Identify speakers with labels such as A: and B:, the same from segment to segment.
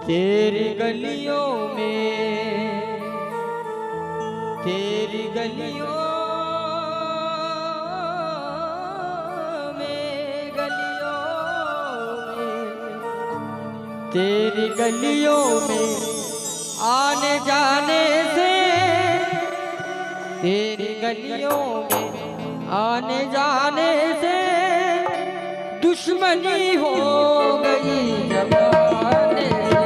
A: तेरी गलियों में, तेरी गलियों में, तेरी गलियों में आने जाने से, तेरी गलियों में आने जाने से दुश्मनी हो गई जमाने से।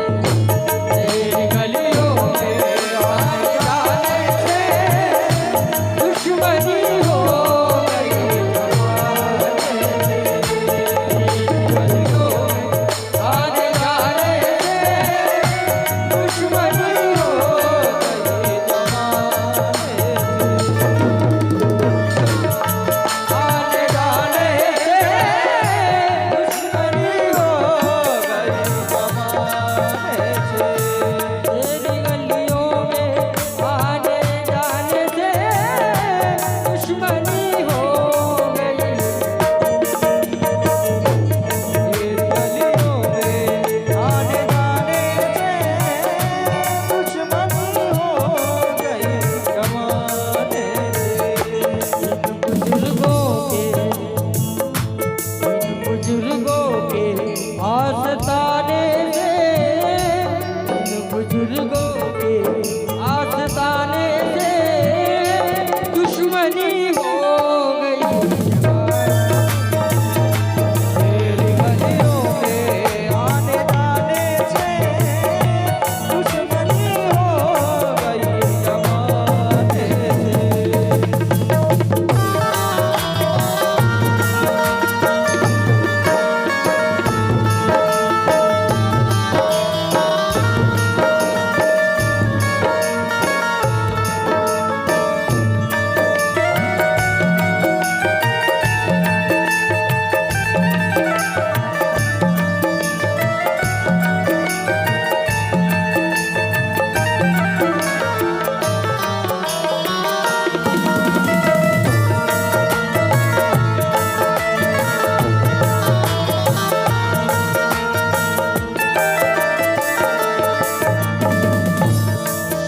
A: तेरी गलियों में आने जाने से दुश्मनी हो गई जमाने से। तेरी गलियों में आने जाने से दुश्मनी हो गई जमाने से। आने जाने से दुश्मनी हो गई जमाने से। तेरी गलियों में आने जाने से दुश्मनी हो गई। तेरी गलियों में आने जाने से दुश्मनी हो गई जमाने से। इन बुजुर्गों के आस्ताने से, इन बुजुर्गों के आस्ताने से दुश्मनी हो गई। तेरी गलियों में आने जाने से दुश्मनी हो गई जमाने से।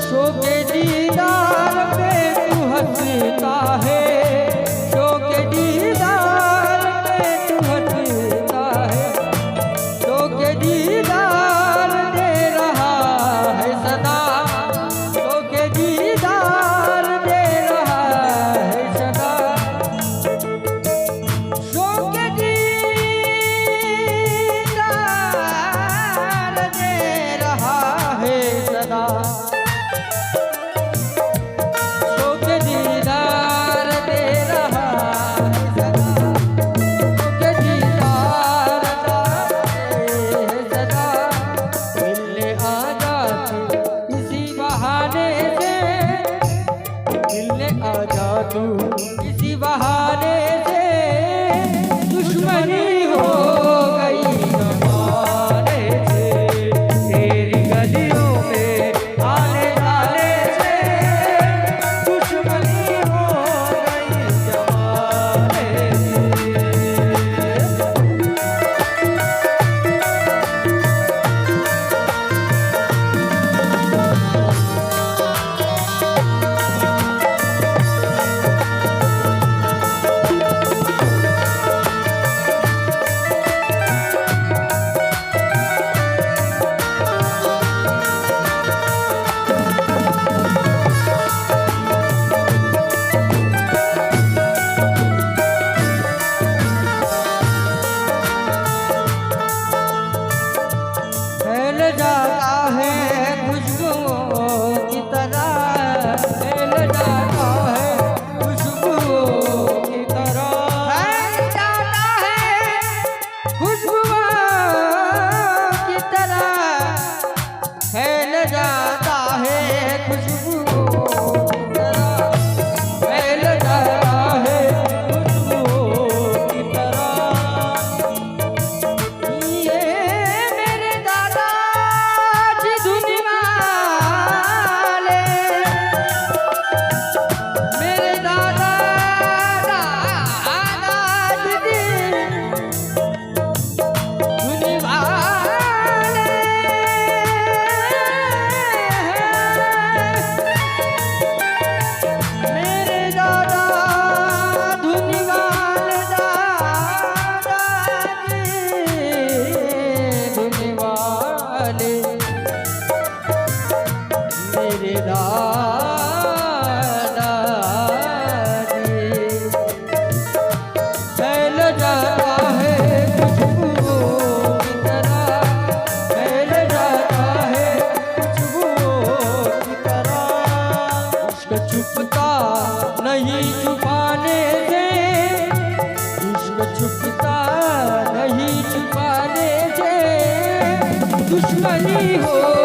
A: शो के दीदार पे तू हंसता है, शो के दीदार पे तू हंसता है, शो के दीदार दे रहा है सदा, शो के दीदार दे रहा है सदा, शो के दीदार दे रहा है सदा। शो के दीदार दे रहा है सदा, शो के दीदार दे सदा। मिलने आ जा तू इसी बहाने से, मिलने आ जा तू इसी बहाने से दुश्मनी हो गई जमाने से। तेरी गलियों में आने जाने से दुश्मनी हो गई जमाने से। इश्क छुपता नहीं छुपाने से, इश्क छुपता नहीं छुपाने से, दुश्मनी हो